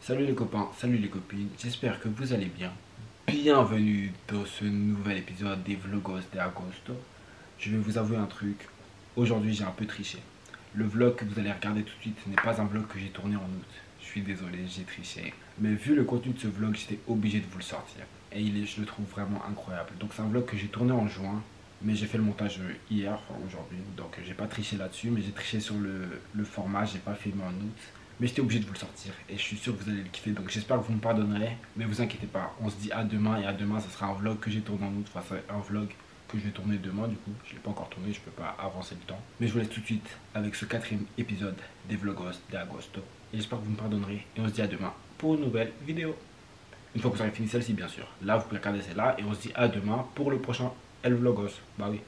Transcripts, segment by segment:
Salut les copains, salut les copines, j'espère que vous allez bien. Bienvenue dans ce nouvel épisode des Vlogos de Agosto. Je vais vous avouer un truc, aujourd'hui j'ai un peu triché. Le vlog que vous allez regarder tout de suite n'est pas un vlog que j'ai tourné en août. Je suis désolé, j'ai triché. Mais vu le contenu de ce vlog, j'étais obligé de vous le sortir. Et je le trouve vraiment incroyable. Donc c'est un vlog que j'ai tourné en juin. Mais j'ai fait le montage hier, enfin aujourd'hui. Donc j'ai pas triché là-dessus, mais j'ai triché sur le format, j'ai pas filmé en août. Mais j'étais obligé de vous le sortir et je suis sûr que vous allez le kiffer. Donc j'espère que vous me pardonnerez. Mais vous inquiétez pas, on se dit à demain. Et à demain, ça sera un vlog que j'ai tourné en août. Enfin, c'est un vlog que je vais tourner demain du coup. Je ne l'ai pas encore tourné, je peux pas avancer le temps. Mais je vous laisse tout de suite avec ce 4e épisode des Vlogos de Agosto. Et j'espère que vous me pardonnerez. Et on se dit à demain pour une nouvelle vidéo. Une fois que vous aurez fini celle-ci, bien sûr. Là, vous pouvez regarder celle-là. Et on se dit à demain pour le prochain El Vlogos. Bah oui.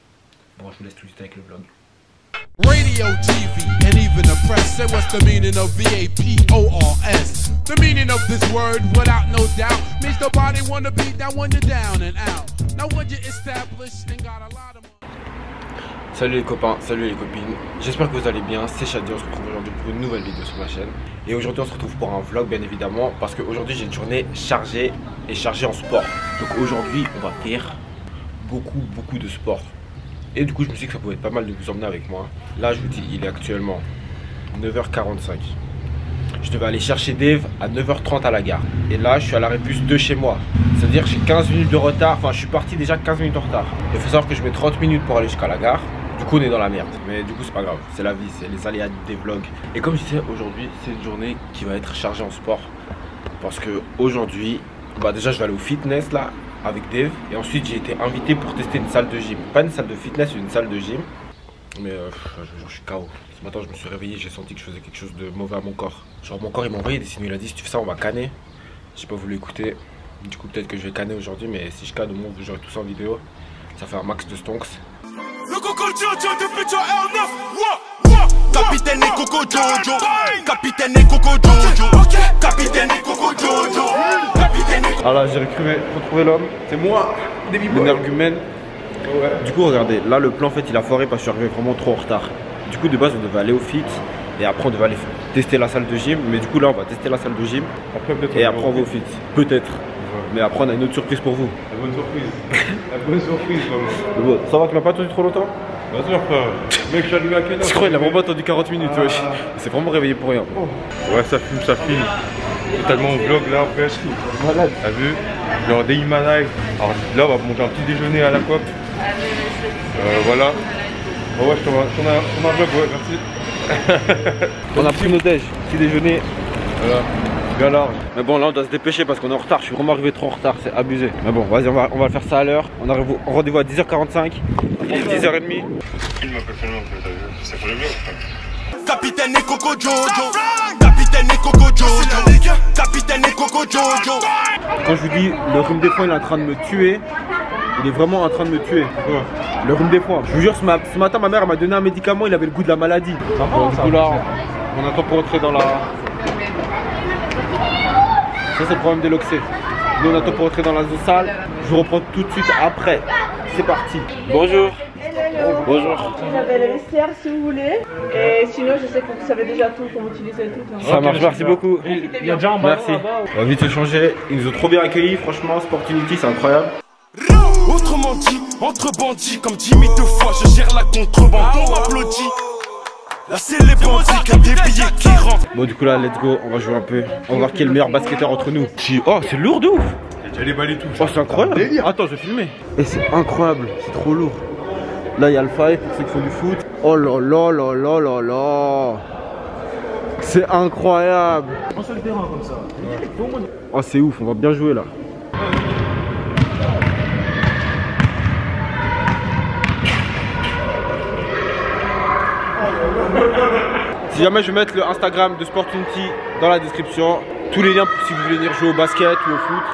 Bon, je vous laisse tout de suite avec le vlog. Radio, TV, and even the press say what's the meaning of VAPORS. The meaning of this word, without no doubt, means nobody wanna be down when you're down and out. Now when you're established and got a lot of money. Salut les copains, salut les copines, j'espère que vous allez bien, c'est Shadi, on se retrouve aujourd'hui pour une nouvelle vidéo sur ma chaîne. Et aujourd'hui on se retrouve pour un vlog bien évidemment, parce qu'aujourd'hui j'ai une journée chargée en sport. Donc aujourd'hui on va faire beaucoup de sport. Et du coup je me suis dit que ça pouvait être pas mal de vous emmener avec moi. Là je vous dis, il est actuellement 9h45. Je devais aller chercher Dave à 9h30 à la gare. Et là je suis à l'arrêt bus de chez moi. C'est-à-dire que j'ai 15 minutes de retard. Enfin je suis parti déjà 15 minutes en retard. Il faut savoir que je mets 30 minutes pour aller jusqu'à la gare. Du coup on est dans la merde. Mais du coup c'est pas grave. C'est la vie, c'est les aléas des vlogs. Et comme je disais, aujourd'hui c'est une journée qui va être chargée en sport. Parce que aujourd'hui, bah déjà je vais aller au fitness là avec Dave. Et ensuite j'ai été invité pour tester une salle de gym. Pas une salle de fitness, une salle de gym. Mais je suis KO. Ce matin je me suis réveillé, j'ai senti que je faisais quelque chose de mauvais à mon corps. Genre mon corps il m'a envoyé des signaux, il a dit si tu fais ça on va canner. J'ai pas voulu écouter. Du coup peut-être que je vais canner aujourd'hui, mais si je canne au moins vous aurez tout ça en vidéo. Ça fait un max de stonks. Le Coco Jojo depuis L9. Capitaine et Coco Jojo. Capitaine et Coco Jojo. Capitaine et Coco Jojo. Ah là j'ai retrouvé l'homme, c'est moi, l'énergumène. Ouais. Du coup regardez, là le plan en fait il a foiré parce que je suis arrivé vraiment trop en retard. Du coup de base on devait aller au fit et après on devait aller tester la salle de gym. Mais du coup là on va tester la salle de gym et après on va au fit, peut-être. Mais après on a une autre surprise pour vous. La bonne surprise. La bonne surprise Bon, ça va, tu m'as pas attendu trop longtemps? Bien sûr frère. Mec je suis allumé à quelle heure? Je crois qu'il a vraiment attendu 40 minutes, wesh. Il s'est vraiment réveillé pour rien. Ouais ça filme. Totalement au vlog là après. Malade. T'as vu? Genre day in my life. Alors là on va manger un petit déjeuner à la COP. Voilà. Oh ouais je t'en ai un vlog, ouais merci. On a pris nos déj, petit déjeuner. Voilà. Bien large. Mais bon là on doit se dépêcher parce qu'on est en retard, je suis vraiment arrivé trop en retard, c'est abusé. Mais bon vas-y on va faire ça à l'heure. On arrive au rendez-vous à 10h45. Il est 10h30. Il m'appelle seulement c'est pour le vlog. Capitaine et Coco Jojo. Capitaine et Coco Jojo. Capitaine et Coco Jojo. Quand je vous dis le rhume des foins il est en train de me tuer, il est vraiment en train de me tuer. Quoi? Le rhume des foins. Je vous jure ce matin ma mère m'a donné un médicament, il avait le goût de la maladie. Bon, du coup là on attend pour entrer dans la... Ça c'est le problème de l'oxy. Nous on attend pour entrer dans la salle. Je vous reprends tout de suite après. C'est parti. Bonjour. Hello. Bonjour. Vous avez le vestiaire si vous voulez. Et sinon, je sais que vous savez déjà tout, comment utiliser tout. Hein. Ça marche, merci beaucoup. Il y a déjà un Merci. On va vite se changer. Ils nous ont trop bien accueillis, franchement, Sportunity c'est incroyable. Autrement dit, entre bandits, comme Jimmy deux fois, je gère la contrebande, on m'applaudit. Là c'est les bandits qui a des billets qui rentrent. Bon du coup là, let's go, on va jouer un peu. On va voir qui est le meilleur basketteur entre nous. Oh, c'est lourd de ouf. J'ai déjà déballé tout. Oh, c'est incroyable. Attends, je vais filmer. Et c'est incroyable, c'est trop lourd. Là, il y a le five pour ceux qui font du foot. Oh là là là là là là. C'est incroyable. Un seul terrain comme ça. Oh, c'est ouf, on va bien jouer là. Si jamais je vais mettre le Instagram de Sportunity dans la description, tous les liens pour si vous voulez venir jouer au basket ou au foot.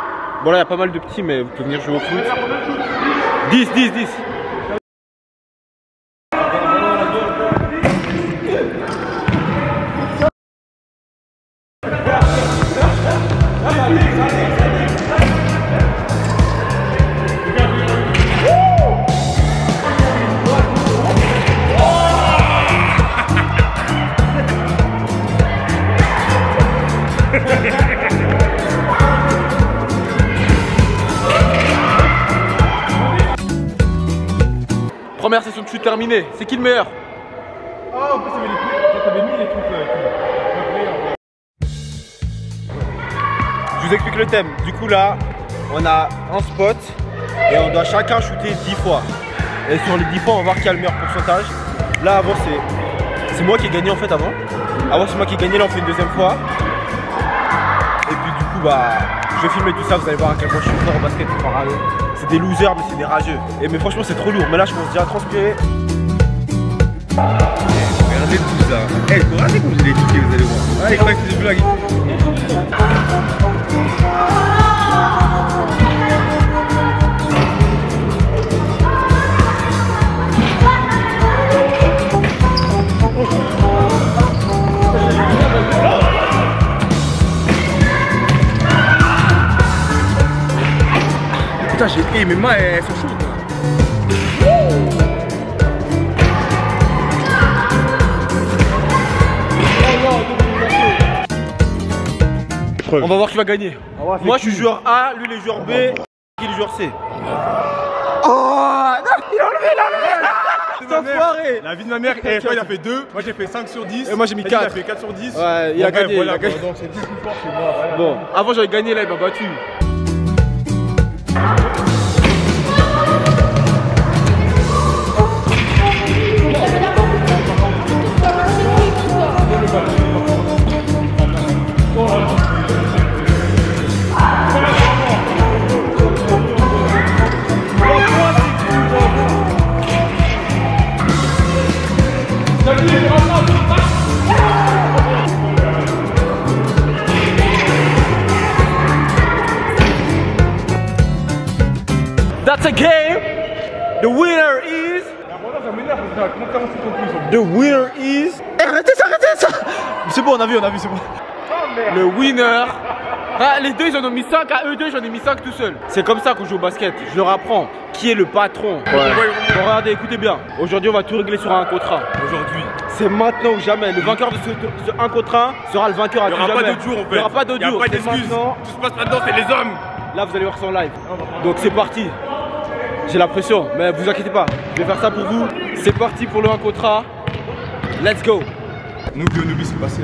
Bon là il y a pas mal de petits mais vous pouvez venir jouer au foot. 10. Première session de chute terminée. C'est qui le meilleur? Ah, en plus, t'avais mis les trucs. Je vous explique le thème. Du coup là, on a un spot et on doit chacun shooter 10 fois. Et sur les 10 fois, on va voir qui a le meilleur pourcentage. Là avant c'est moi qui ai gagné en fait avant. Avant c'est moi qui ai gagné, là on fait une deuxième fois. Et puis du coup bah je vais filmer tout ça, vous allez voir à quel point je suis fort au basket comparé. C'est des losers mais c'est des rageux. Et mais franchement c'est trop lourd. Mais là je commence déjà à transpirer. Regardez tout ça. Regardez comme je l'ai éduqué, vous allez voir. Ah, il croit que c'est des blagues. Putain, j'ai... mes mains, elles sont chaudes. On va voir qui va gagner. Moi je suis joueur A, lui les joueurs B, qui est le joueur C. Oh non, il a enlevé enfoiré. La vie de ma mère, il a fait 2, moi j'ai fait 5 sur 10. Et moi j'ai mis 4. Il a fait 4 sur 10. Ouais, il a gagné. Voilà, il a gagné. donc c'est 10 plus fort que moi. Voilà. Bon, avant j'avais gagné, là il m'a battu. That's a game. The winner is. The winner is. Arrêtez ça. C'est bon, on a vu, c'est bon. Le winner. Ah, les deux ils en ont mis 5, à eux deux j'en ai mis 5 tout seul. C'est comme ça qu'on joue au basket, je leur apprends qui est le patron. Ouais. Bon, regardez, écoutez bien, aujourd'hui on va tout régler sur un contre 1. Aujourd'hui. C'est maintenant ou jamais, le vainqueur de ce 1 contre 1 sera le vainqueur à tout jamais. Il n'y aura pas d'autre jour en fait. Il n'y aura pas d'autre jour. Il n'y a pas d'excuses. Tout se passe maintenant, c'est les hommes. Là vous allez voir ça en live. Donc c'est parti. J'ai la pression, mais vous inquiétez pas, je vais faire ça pour vous. C'est parti pour le 1 contre 1. Let's go. Nous qui on oublie c'est passé.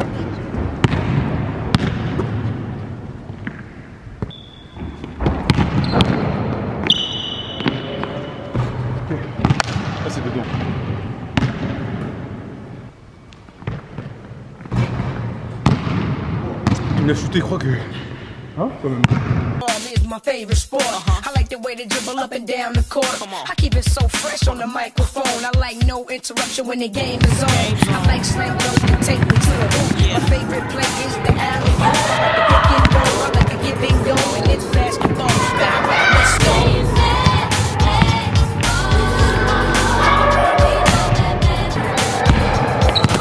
Ah c'est dedans. Il a shooté, je crois que... Hein quand même. Is my favorite sport. I like the way they dribble up and down the court. I keep it so fresh on the microphone. I like no interruption when the game is on. I like slam dunks to take me to the hoop. My favorite play is the alley. I like the pick and roll. I like the give and go, and it's basketball. Bow wow, let's go.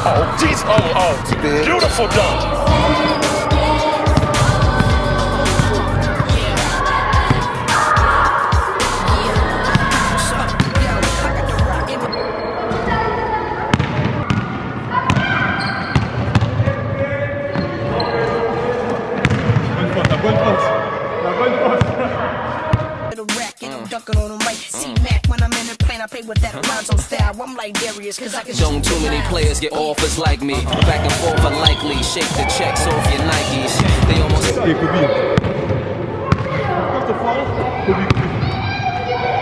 Oh, jeez. Oh, beautiful dunk. Don't too many players get offers like me. Back and forth unlikely. Shake the checks off your Nikes. They almost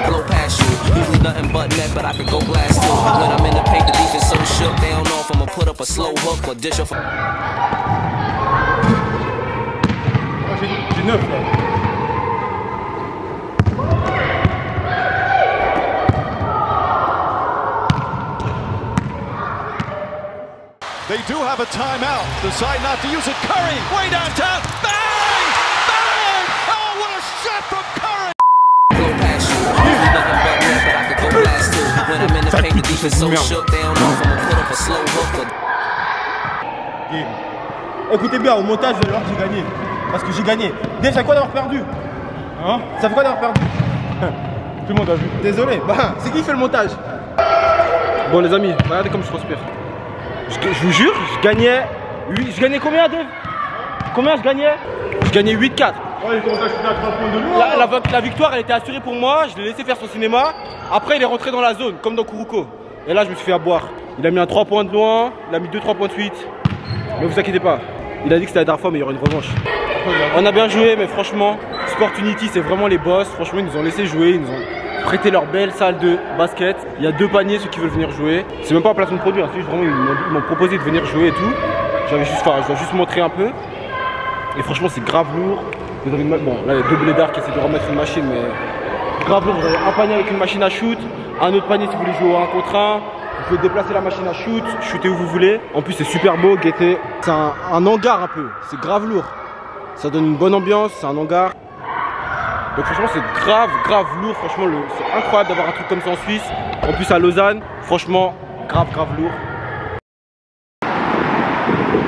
blow past you. Usually nothing but net, but I could go blast too. When I'm in the paint, the defense so shook. They don't know if I'ma put up a slow hook or dish off. J'ai 9 là. They do have a timeout. Decide not to use it. Curry, way downtown. Bang! Bang! Oh, what a shot from Curry! Blow past you. Usually nothing but net, but I could go blast too. When I'm in the paint, the defense so shook. They don't know if I'ma put up a slow hook or... Écoutez bien, au montage, vous allez voir que j'ai gagné. Parce que j'ai gagné. Déjà, quoi d'avoir perdu? Hein? Ça fait quoi d'avoir perdu? Tout le monde a vu. Désolé, bah, c'est qui fait le montage? Bon les amis, regardez comme je transpire. Je vous jure, je gagnais combien Dave? Combien je gagnais? Je gagnais 8-4. Ouais, il commence à shooter à 3 points de loin. La victoire, elle était assurée pour moi. Je l'ai laissé faire son cinéma. Après, il est rentré dans la zone, comme dans Kuruko. Et là, je me suis fait avoir. Il a mis un 3 points de loin. Il a mis 2-3 points de suite. Mais vous inquiétez pas. Il a dit que c'était la dernière fois, mais il y aura une revanche. On a bien joué, mais franchement, Sport Unity, c'est vraiment les boss. Franchement, ils nous ont laissé jouer. Ils nous ont prêté leur belle salle de basket. Il y a 2 paniers, ceux qui veulent venir jouer. C'est même pas un placement de produit. Hein. C'est juste vraiment, ils m'ont proposé de venir jouer et tout. Je dois juste montrer un peu. Et franchement, c'est grave lourd. Vous avez bon, là, il y a 2 blédards qui essaient de remettre une machine, mais grave lourd. Vous avez un panier avec une machine à shoot, un autre panier si vous voulez jouer au 1 contre 1. Vous pouvez déplacer la machine à shoot, shooter où vous voulez. En plus, c'est super beau, gaieté. C'est un hangar un peu. C'est grave lourd. Ça donne une bonne ambiance, c'est un hangar. Donc franchement, c'est grave lourd. Franchement, c'est incroyable d'avoir un truc comme ça en Suisse. En plus, à Lausanne, franchement, grave lourd.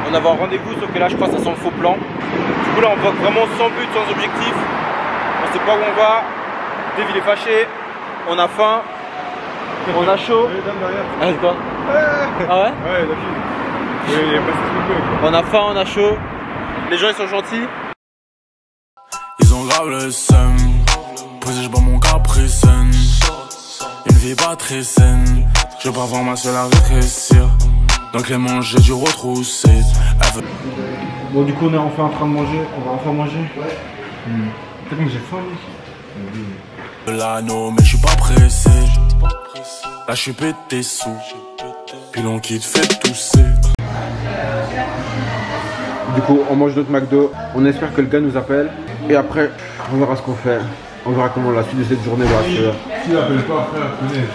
On avait un rendez-vous, sauf que là, je crois que ça sent le faux plan. Du coup, là, on va vraiment sans but, sans objectif. On sait pas où on va. Dave, il est fâché. On a faim. On a chaud. Ah, c'est quoi? Ah ouais? Ouais, d'accord. Il est passé ce peu. On a faim, on a chaud. Les gens, ils sont gentils. Ils ont grave le seum. Posé, je bois mon caprice. Une vie pas très saine. Je peux avoir ma seule à rétrécir. Donc les manches, j'ai dû retrousser. Bon, du coup, on est enfin en train de manger. On va enfin manger. Peut-être que j'ai faim, mec. L'anneau, mais je suis pas pressé. Là, je suis pété sous. Puis l'on quitte fait tousser. Du coup, on mange notre McDo. On espère que le gars nous appelle. Et après, on verra ce qu'on fait. On verra comment la suite de cette journée va se faire. Si il appelle pas, frère, tenez,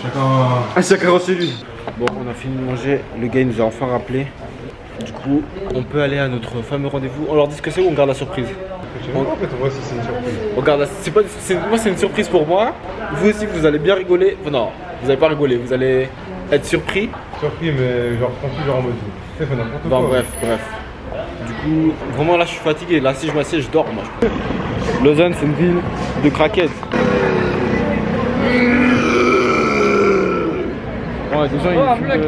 Chacun rentre chez lui. Bon, on a fini de manger. Le gars, il nous a enfin rappelé. Du coup, on peut aller à notre fameux rendez-vous. On leur dit ce que c'est ou on garde la surprise? Je sais même pas en fait, on voit si c'est une surprise. On garde la... Moi, c'est une surprise pour moi. Vous aussi, vous allez bien rigoler. Enfin, non, vous allez pas rigoler. Vous allez être surpris. Surpris, mais genre tranquille, genre en mode. Tu sais, fait n'importe Bon, quoi. bref. Du coup, vraiment là, je suis fatigué. Là, si je m'assieds, je dors, moi. Lausanne, c'est une ville de craquettes. Ouais, des gens, ils fument.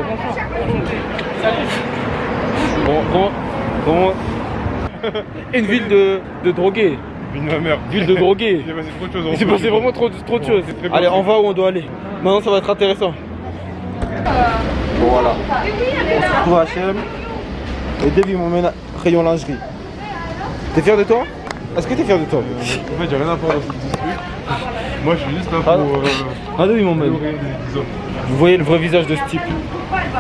Bon, une ville de drogués. Ville de ma mère. Ville de drogués. Il s'est passé trop de choses. Il s'est passé vraiment trop de choses. Allez, on va où on doit aller. Maintenant, ça va être intéressant. Bon, voilà. On se retrouve à H&M. Et Dave, il m'emmène à rayon lingerie. T'es fier de toi? Est-ce que t'es fier de toi? En fait, j'ai rien à faire dans ce truc. Moi, je suis juste là pour. Ah, Dave, il m'emmène. Vous voyez le vrai visage de ce type.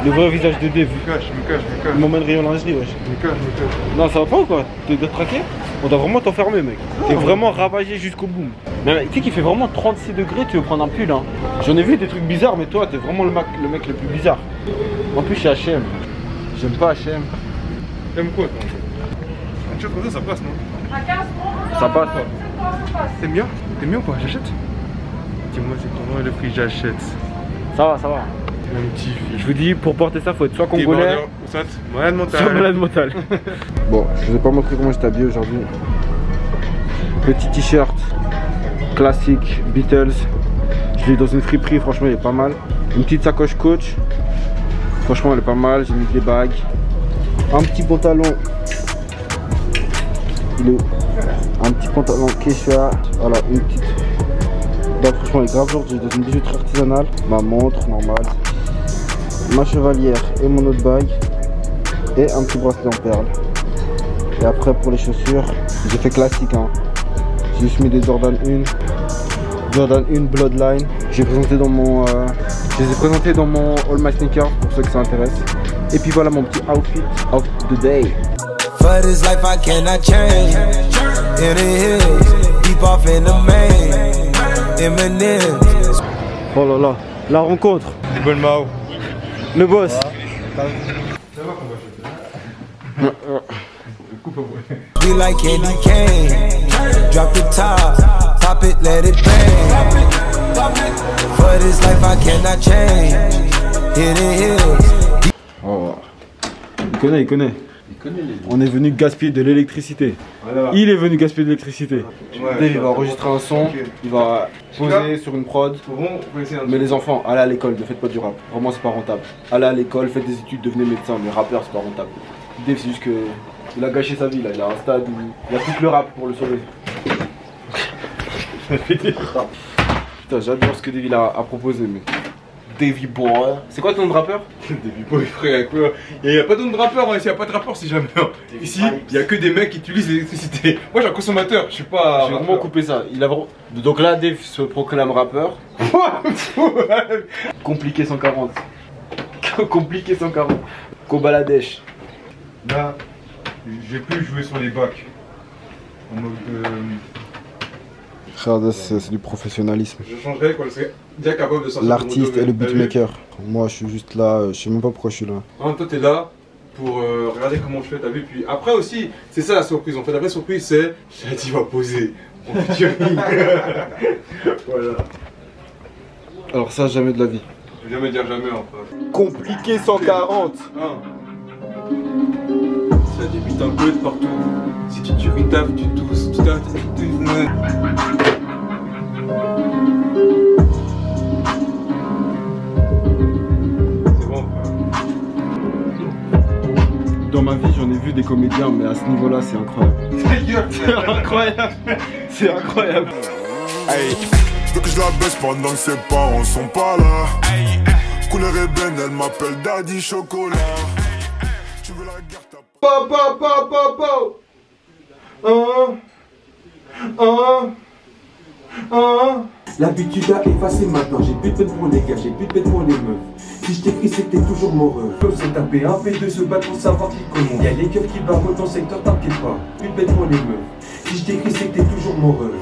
Le vrai visage de Dave. Je me cache. Il m'emmène rayon lingerie, wesh. Je me cache. Non, ça va pas ou quoi? T'es traqué? On doit vraiment t'enfermer, mec. T'es vraiment ravagé jusqu'au bout. Mais tu sais qu'il fait vraiment 36 degrés, tu veux prendre un pull, hein. J'en ai vu des trucs bizarres, mais toi, t'es vraiment le mec le plus bizarre. En plus, chez H&M. J'aime pas H&M. T'aimes quoi, toi? Une chose comme ça passe, non? Ça passe. T'aimes bien ou pas? J'achète? Dis-moi, c'est comment le prix j'achète? Ça va. Mon petit fils. Je vous dis, pour porter ça, faut être soit congolais, soit malade mental. soit malade mental. Bon, je vous ai pas montré comment j'étais habillé aujourd'hui. Petit t-shirt classique Beatles. Je l'ai dans une friperie, franchement, il est pas mal. Une petite sacoche Coach. Franchement, elle est pas mal. J'ai mis des bagues. Un petit pantalon. Un petit pantalon Kesha. Voilà, une petite. Là, franchement, elle est grave lourde. J'ai dans une bijouterie artisanale. Ma montre normale. Ma chevalière et mon autre bague. Et un petit bracelet en perles. Et après, pour les chaussures, j'ai fait classique. Hein. J'ai juste mis des Jordan 1. Jordan 1 Bloodline. J'ai présenté dans mon. Je les ai présentés dans mon All My Sneakers pour ceux que ça intéresse. Et puis voilà mon petit outfit of the day. For this life I cannot change. In the hills, deep off in the main. Eminem. Oh là là, la rencontre. C'est bon Mao. Le boss. Be like candy cane. Drop the top, pop it, let it bang. For this life I cannot change. In the hills. Oh. Il connaît. On est venu gaspiller de l'électricité. Voilà. Il est venu gaspiller de l'électricité. Ouais, Dave, il va enregistrer un son, il va poser sur une prod. Mais les enfants, allez à l'école, ne faites pas du rap. Vraiment, c'est pas rentable. Allez à l'école, faites des études, devenez médecin. Mais rappeur, c'est pas rentable. Dave, c'est juste que il a gâché sa vie là. Il a un stade où il a tout le rap pour le sauver. Putain, j'adore ce que Davy a proposé, mais. Davy Boy. C'est quoi ton nom de rappeur? Davy Boy, frère, quoi. Il n'y a pas de nom de rappeur, hein. S'il n'y a pas de rappeur, c'est jamais. Ici, il n'y a que des mecs qui utilisent l'électricité. Moi, j'ai un consommateur, je suis pas. J'ai vraiment coupé ça. Donc là, Dave se proclame rappeur. Compliqué 140. Compliqué 140. Kobaladèche. Là, j'ai plus joué sur les bacs. En mode. Frère, c'est du professionnalisme. Je changerais quand je serais déjà capable de sortir. L'artiste et le beatmaker. Moi, je suis juste là, je sais même pas pourquoi je suis là. En même temps, t'es là pour regarder comment je fais, t'as vu. Puis après aussi, c'est ça la surprise. En fait, la vraie surprise, c'est Shadi va poser en featuring. Voilà. Alors, ça, jamais de la vie. Je vais jamais dire jamais, en fait. Compliqué 140. Ça débute un peu de partout. Si tu tues une taf, tu tousses. C'est bon. Dans ma vie, j'en ai vu des comédiens, mais à ce niveau-là, c'est incroyable. C'est incroyable. C'est incroyable. Hey, veux que je la baisse pendant que ses parents sont pas là. Couleur ébène, elle m'appelle Daddy Chocolat. Tu veux la guerre, t'as L'habitude a effacé maintenant, j'ai plus de peine pour les gars, j'ai plus de peine pour les meufs. Si je t'écris, c'est que t'es toujours moreux. Peuvent se taper un P2, se battre pour savoir qui comment. Y'a les keufs qui barrent dans ton secteur, t'inquiète pas. Plus de peine pour les meufs. Si je t'écris, c'est que t'es toujours moreux.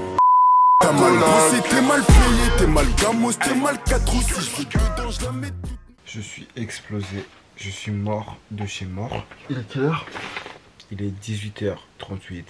T'as mal bossé, t'es mal payé, t'es mal gamos, t'es mal 4 ou 6. Je veux dedans, je la mets tout. Je suis explosé. Je suis mort de chez mort. Il est quelle heure? Il est 18h38.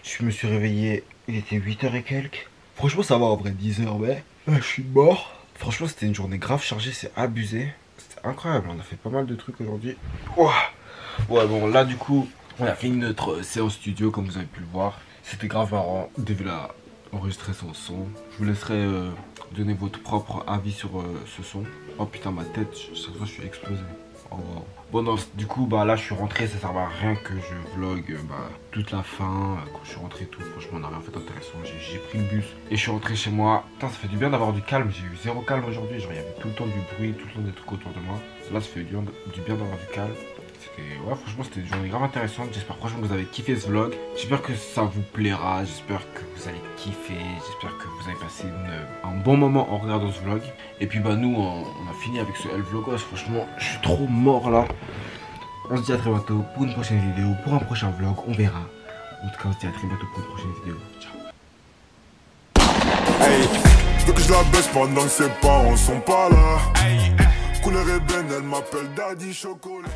Je me suis réveillé, il était 8h et quelques. Franchement, ça va en vrai, 10h, mais là, je suis mort. Franchement, c'était une journée grave chargée, c'est abusé. C'était incroyable, on a fait pas mal de trucs aujourd'hui. Ouais, bon, là, du coup, on a fini notre séance studio, comme vous avez pu le voir. C'était grave marrant. Dave a enregistré son son. Je vous laisserai donner votre propre avis sur ce son. Oh putain, ma tête, chaque fois, je suis explosé. Oh, wow. Bon, non, du coup, bah là je suis rentré, ça sert à rien que je vlog toute la fin. Quand je suis rentré, tout, franchement, on n'a rien fait d'intéressant. J'ai pris le bus et je suis rentré chez moi. Putain, ça fait du bien d'avoir du calme. J'ai eu zéro calme aujourd'hui. Genre, il y avait tout le temps du bruit, tout le temps des trucs autour de moi. Là, ça fait du bien d'avoir du calme. Ouais, franchement, c'était une journée grave intéressante. J'espère franchement que vous avez kiffé ce vlog. J'espère que ça vous plaira. J'espère que vous allez kiffer. J'espère que vous avez passé un bon moment en regardant ce vlog. Et puis, bah, nous, on a fini avec ce L-Vlogos. Franchement, je suis trop mort là. On se dit à très bientôt pour une prochaine vidéo, pour un prochain vlog. On verra. En tout cas, on se dit à très bientôt pour une prochaine vidéo. Ciao. Hey, veux que je la baisse pendant que ses parents sont pas là. Couleur ébène, elle m'appelle Daddy Chocolat.